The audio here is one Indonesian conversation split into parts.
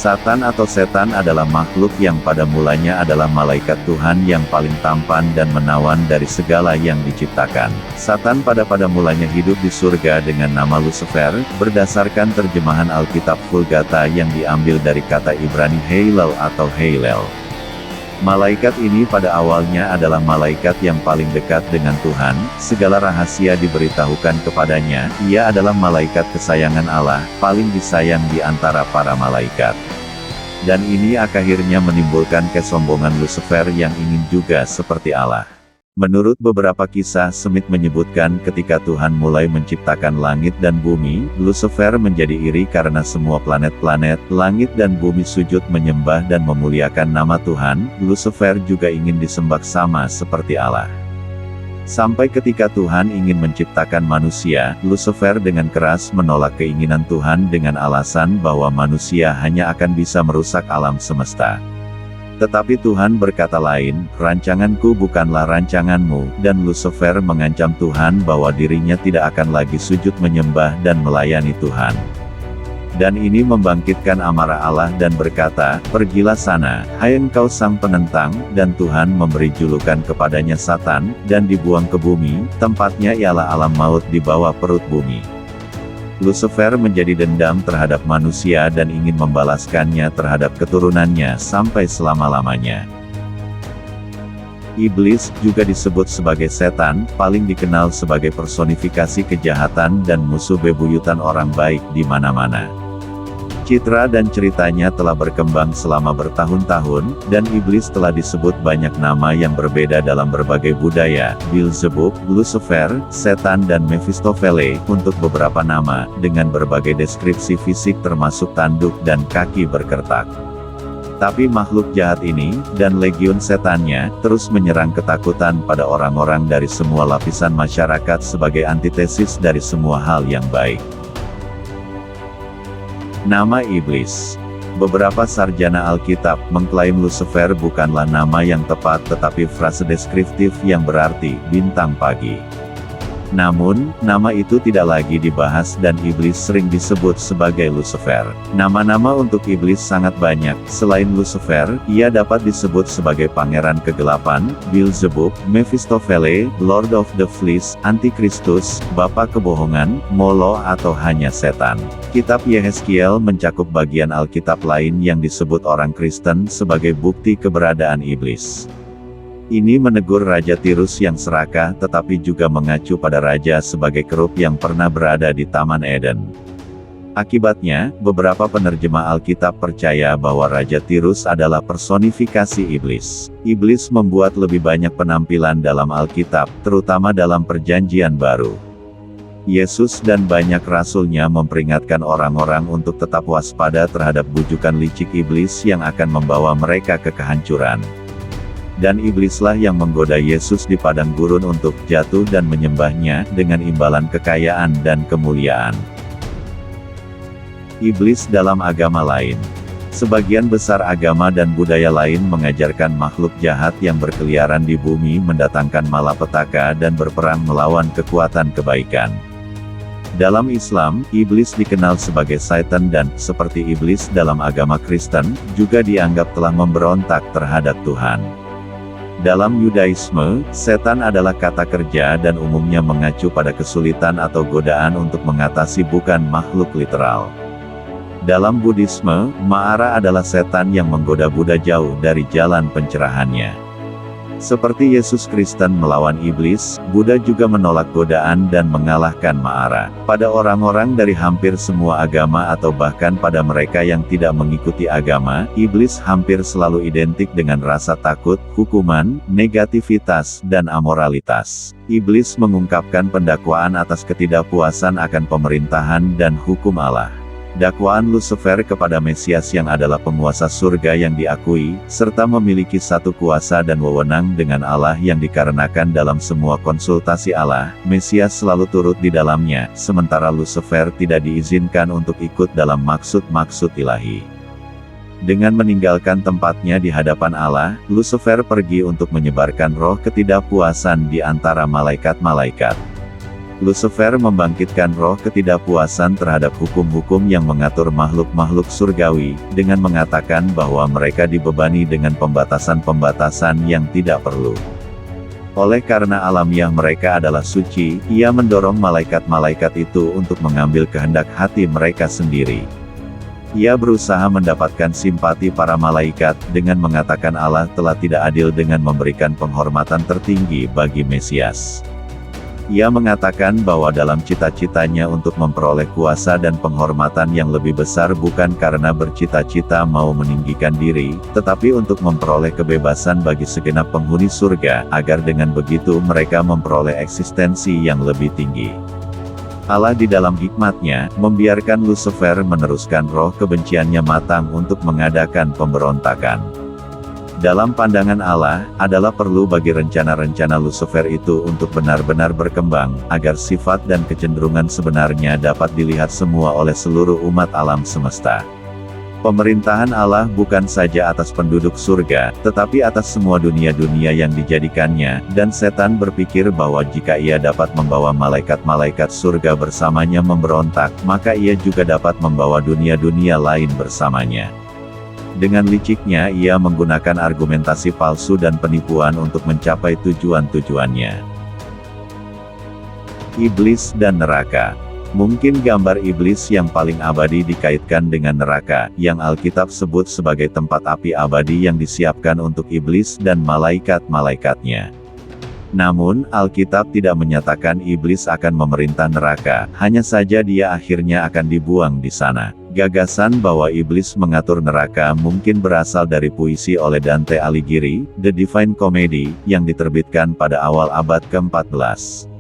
Satan atau setan adalah makhluk yang pada mulanya adalah malaikat Tuhan yang paling tampan dan menawan dari segala yang diciptakan. Satan pada mulanya hidup di surga dengan nama Lucifer, berdasarkan terjemahan Alkitab Vulgata yang diambil dari kata Ibrani Heilel atau Heilel. Malaikat ini pada awalnya adalah malaikat yang paling dekat dengan Tuhan, segala rahasia diberitahukan kepadanya, ia adalah malaikat kesayangan Allah, paling disayang di antara para malaikat. Dan ini akhirnya menimbulkan kesombongan Lucifer yang ingin juga seperti Allah. Menurut beberapa kisah Smith menyebutkan ketika Tuhan mulai menciptakan langit dan bumi, Lucifer menjadi iri karena semua planet-planet, langit dan bumi sujud menyembah dan memuliakan nama Tuhan. Lucifer juga ingin disembah sama seperti Allah. Sampai ketika Tuhan ingin menciptakan manusia, Lucifer dengan keras menolak keinginan Tuhan dengan alasan bahwa manusia hanya akan bisa merusak alam semesta. Tetapi Tuhan berkata lain, rancanganku bukanlah rancanganmu, dan Lucifer mengancam Tuhan bahwa dirinya tidak akan lagi sujud menyembah dan melayani Tuhan. Dan ini membangkitkan amarah Allah dan berkata, pergilah sana, hai engkau sang penentang, dan Tuhan memberi julukan kepadanya Satan, dan dibuang ke bumi, tempatnya ialah alam maut di bawah perut bumi. Lucifer menjadi dendam terhadap manusia dan ingin membalaskannya terhadap keturunannya sampai selama-lamanya. Iblis, juga disebut sebagai setan, paling dikenal sebagai personifikasi kejahatan dan musuh bebuyutan orang baik di mana-mana. Citra dan ceritanya telah berkembang selama bertahun-tahun, dan iblis telah disebut banyak nama yang berbeda dalam berbagai budaya, Beelzebub, Lucifer, setan dan Mephistopheles, untuk beberapa nama, dengan berbagai deskripsi fisik termasuk tanduk dan kaki berkertak. Tapi makhluk jahat ini, dan legiun setannya, terus menyerang ketakutan pada orang-orang dari semua lapisan masyarakat sebagai antitesis dari semua hal yang baik. Nama Iblis. Beberapa sarjana Alkitab mengklaim Lucifer bukanlah nama yang tepat tetapi frase deskriptif yang berarti bintang pagi. Namun, nama itu tidak lagi dibahas dan iblis sering disebut sebagai Lucifer. Nama-nama untuk iblis sangat banyak. Selain Lucifer, ia dapat disebut sebagai pangeran kegelapan, Beelzebub, Mephistopheles, Lord of the Fleas, Antikristus, bapa kebohongan, Moloch atau hanya setan. Kitab Yehezkiel mencakup bagian Alkitab lain yang disebut orang Kristen sebagai bukti keberadaan iblis. Ini menegur Raja Tirus yang serakah tetapi juga mengacu pada raja sebagai kerup yang pernah berada di Taman Eden. Akibatnya, beberapa penerjemah Alkitab percaya bahwa Raja Tirus adalah personifikasi iblis. Iblis membuat lebih banyak penampilan dalam Alkitab, terutama dalam Perjanjian Baru. Yesus dan banyak rasulnya memperingatkan orang-orang untuk tetap waspada terhadap bujukan licik iblis yang akan membawa mereka ke kehancuran. Dan iblislah yang menggoda Yesus di padang gurun untuk jatuh dan menyembahnya dengan imbalan kekayaan dan kemuliaan. Iblis dalam agama lain. Sebagian besar agama dan budaya lain mengajarkan makhluk jahat yang berkeliaran di bumi mendatangkan malapetaka dan berperang melawan kekuatan kebaikan. Dalam Islam, iblis dikenal sebagai Satan dan, seperti iblis dalam agama Kristen, juga dianggap telah memberontak terhadap Tuhan. Dalam Yudaisme, setan adalah kata kerja dan umumnya mengacu pada kesulitan atau godaan untuk mengatasi bukan makhluk literal. Dalam Buddhisme, Mara adalah setan yang menggoda Buddha jauh dari jalan pencerahannya. Seperti Yesus Kristen melawan iblis, Buddha juga menolak godaan dan mengalahkan Mara. Pada orang-orang dari hampir semua agama atau bahkan pada mereka yang tidak mengikuti agama, iblis hampir selalu identik dengan rasa takut, hukuman, negativitas, dan amoralitas. Iblis mengungkapkan pendakwaan atas ketidakpuasan akan pemerintahan dan hukum Allah. Dakwaan Lucifer kepada Mesias yang adalah penguasa surga yang diakui, serta memiliki satu kuasa dan wewenang dengan Allah yang dikarenakan dalam semua konsultasi Allah, Mesias selalu turut di dalamnya, sementara Lucifer tidak diizinkan untuk ikut dalam maksud-maksud ilahi. Dengan meninggalkan tempatnya di hadapan Allah, Lucifer pergi untuk menyebarkan roh ketidakpuasan di antara malaikat-malaikat. Lucifer membangkitkan roh ketidakpuasan terhadap hukum-hukum yang mengatur makhluk-makhluk surgawi, dengan mengatakan bahwa mereka dibebani dengan pembatasan-pembatasan yang tidak perlu. Oleh karena alamiah mereka adalah suci, ia mendorong malaikat-malaikat itu untuk mengambil kehendak hati mereka sendiri. Ia berusaha mendapatkan simpati para malaikat, dengan mengatakan Allah telah tidak adil dengan memberikan penghormatan tertinggi bagi Mesias. Ia mengatakan bahwa dalam cita-citanya untuk memperoleh kuasa dan penghormatan yang lebih besar bukan karena bercita-cita mau meninggikan diri, tetapi untuk memperoleh kebebasan bagi segenap penghuni surga, agar dengan begitu mereka memperoleh eksistensi yang lebih tinggi. Allah di dalam hikmat-Nya, membiarkan Lucifer meneruskan roh kebenciannya matang untuk mengadakan pemberontakan. Dalam pandangan Allah, adalah perlu bagi rencana-rencana Lucifer itu untuk benar-benar berkembang, agar sifat dan kecenderungan sebenarnya dapat dilihat semua oleh seluruh umat alam semesta. Pemerintahan Allah bukan saja atas penduduk surga, tetapi atas semua dunia-dunia yang dijadikannya, dan setan berpikir bahwa jika ia dapat membawa malaikat-malaikat surga bersamanya memberontak, maka ia juga dapat membawa dunia-dunia lain bersamanya. Dengan liciknya ia menggunakan argumentasi palsu dan penipuan untuk mencapai tujuan-tujuannya. Iblis dan neraka. Mungkin gambar iblis yang paling abadi dikaitkan dengan neraka, yang Alkitab sebut sebagai tempat api abadi yang disiapkan untuk iblis dan malaikat-malaikatnya. Namun, Alkitab tidak menyatakan iblis akan memerintah neraka, hanya saja dia akhirnya akan dibuang di sana. Gagasan bahwa iblis mengatur neraka mungkin berasal dari puisi oleh Dante Alighieri, The Divine Comedy, yang diterbitkan pada awal abad ke-14.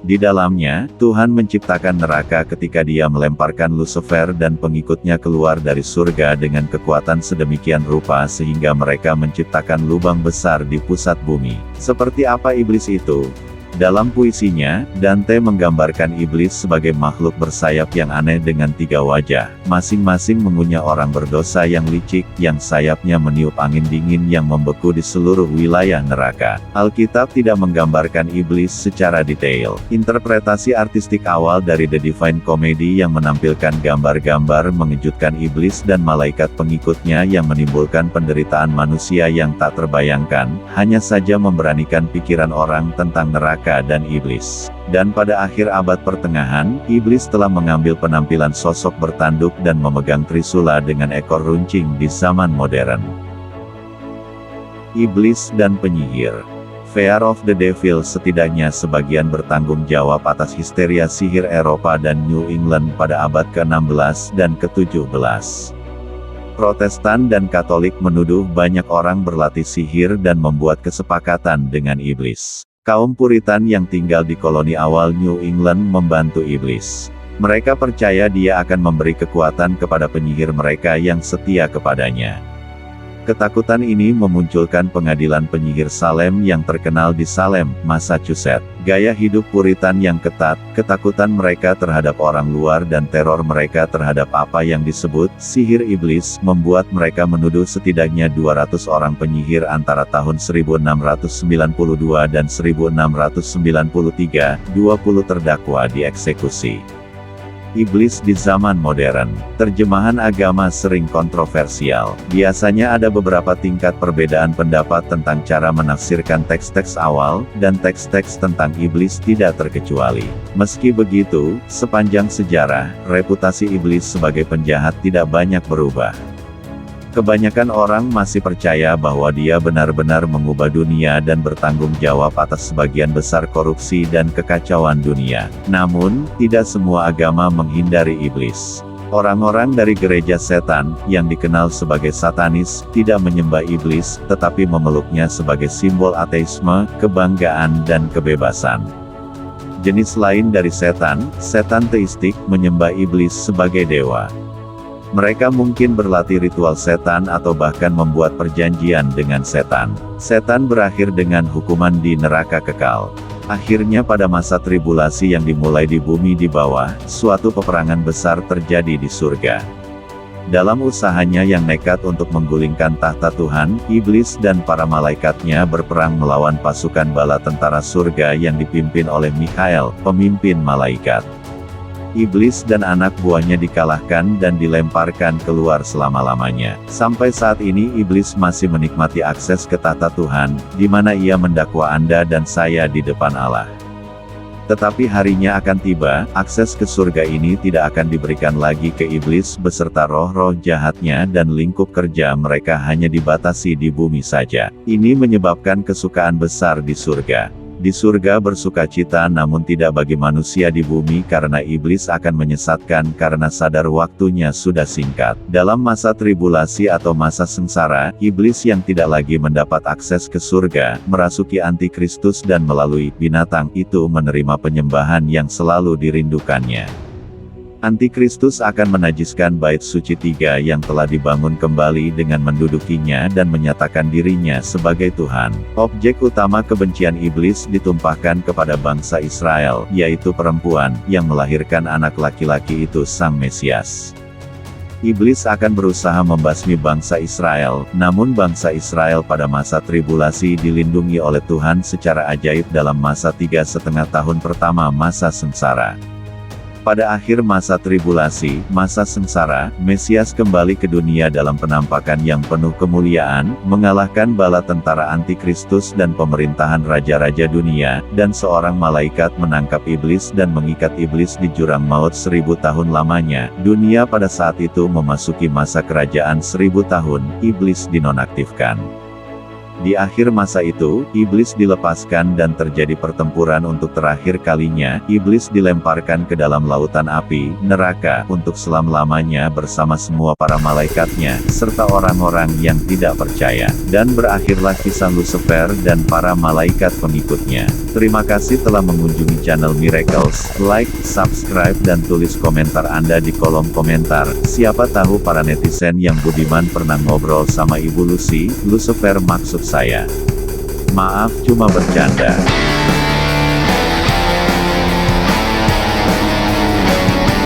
Di dalamnya, Tuhan menciptakan neraka ketika Dia melemparkan Lucifer dan pengikutnya keluar dari surga dengan kekuatan sedemikian rupa sehingga mereka menciptakan lubang besar di pusat bumi. Seperti apa iblis itu? Dalam puisinya, Dante menggambarkan iblis sebagai makhluk bersayap yang aneh dengan 3 wajah, masing-masing mengunyah orang berdosa yang licik, yang sayapnya meniup angin dingin yang membeku di seluruh wilayah neraka. Alkitab tidak menggambarkan iblis secara detail. Interpretasi artistik awal dari The Divine Comedy yang menampilkan gambar-gambar mengejutkan iblis dan malaikat pengikutnya yang menimbulkan penderitaan manusia yang tak terbayangkan, hanya saja memberanikan pikiran orang tentang neraka dan iblis. Dan pada akhir abad pertengahan, iblis telah mengambil penampilan sosok bertanduk dan memegang trisula dengan ekor runcing di zaman modern. Iblis dan penyihir. Fear of the Devil setidaknya sebagian bertanggung jawab atas histeria sihir Eropa dan New England pada abad ke-16 dan ke-17. Protestan dan Katolik menuduh banyak orang berlatih sihir dan membuat kesepakatan dengan iblis. Kaum Puritan yang tinggal di koloni awal New England membantu iblis. Mereka percaya dia akan memberi kekuatan kepada penyihir mereka yang setia kepadanya. Ketakutan ini memunculkan pengadilan penyihir Salem yang terkenal di Salem, Massachusetts. Gaya hidup Puritan yang ketat, ketakutan mereka terhadap orang luar dan teror mereka terhadap apa yang disebut sihir iblis, membuat mereka menuduh setidaknya 200 orang penyihir antara tahun 1692 dan 1693, 20 terdakwa dieksekusi. Iblis di zaman modern. Terjemahan agama sering kontroversial. Biasanya ada beberapa tingkat perbedaan pendapat tentang cara menafsirkan teks-teks awal, dan teks-teks tentang iblis tidak terkecuali. Meski begitu, sepanjang sejarah, reputasi iblis sebagai penjahat tidak banyak berubah. Kebanyakan orang masih percaya bahwa dia benar-benar mengubah dunia dan bertanggung jawab atas sebagian besar korupsi dan kekacauan dunia. Namun, tidak semua agama menghindari iblis. Orang-orang dari gereja setan, yang dikenal sebagai satanis, tidak menyembah iblis, tetapi memeluknya sebagai simbol ateisme, kebanggaan dan kebebasan. Jenis lain dari setan, setan teistik, menyembah iblis sebagai dewa. Mereka mungkin berlatih ritual setan atau bahkan membuat perjanjian dengan setan. Setan berakhir dengan hukuman di neraka kekal. Akhirnya pada masa tribulasi yang dimulai di bumi di bawah, suatu peperangan besar terjadi di surga. Dalam usahanya yang nekat untuk menggulingkan tahta Tuhan, iblis dan para malaikatnya berperang melawan pasukan bala tentara surga yang dipimpin oleh Mikhael, pemimpin malaikat. Iblis dan anak buahnya dikalahkan dan dilemparkan keluar selama-lamanya. Sampai saat ini iblis masih menikmati akses ke tahta Tuhan, di mana ia mendakwa Anda dan saya di depan Allah. Tetapi harinya akan tiba, akses ke surga ini tidak akan diberikan lagi ke iblis beserta roh-roh jahatnya dan lingkup kerja mereka hanya dibatasi di bumi saja. Ini menyebabkan kesukaan besar di surga. Di surga bersukacita namun tidak bagi manusia di bumi karena iblis akan menyesatkan karena sadar waktunya sudah singkat. Dalam masa tribulasi atau masa sengsara, iblis yang tidak lagi mendapat akses ke surga, merasuki antikristus dan melalui binatang itu menerima penyembahan yang selalu dirindukannya. Antikristus akan menajiskan bait suci 3 yang telah dibangun kembali dengan mendudukinya dan menyatakan dirinya sebagai Tuhan. Objek utama kebencian iblis ditumpahkan kepada bangsa Israel, yaitu perempuan, yang melahirkan anak laki-laki itu Sang Mesias. Iblis akan berusaha membasmi bangsa Israel, namun bangsa Israel pada masa tribulasi dilindungi oleh Tuhan secara ajaib dalam masa 3,5 tahun pertama masa sengsara. Pada akhir masa tribulasi, masa sengsara, Mesias kembali ke dunia dalam penampakan yang penuh kemuliaan, mengalahkan bala tentara antikristus dan pemerintahan raja-raja dunia, dan seorang malaikat menangkap iblis dan mengikat iblis di jurang maut 1000 tahun lamanya. Dunia pada saat itu memasuki masa kerajaan 1000 tahun, iblis dinonaktifkan. Di akhir masa itu, iblis dilepaskan dan terjadi pertempuran untuk terakhir kalinya. Iblis dilemparkan ke dalam lautan api, neraka, untuk selama-lamanya bersama semua para malaikatnya, serta orang-orang yang tidak percaya. Dan berakhirlah kisah Lucifer dan para malaikat pengikutnya. Terima kasih telah mengunjungi channel Miracles. Like, subscribe dan tulis komentar Anda di kolom komentar. Siapa tahu para netizen yang budiman pernah ngobrol sama Ibu Lucy, Lucifer maksud saya. Maaf cuma bercanda.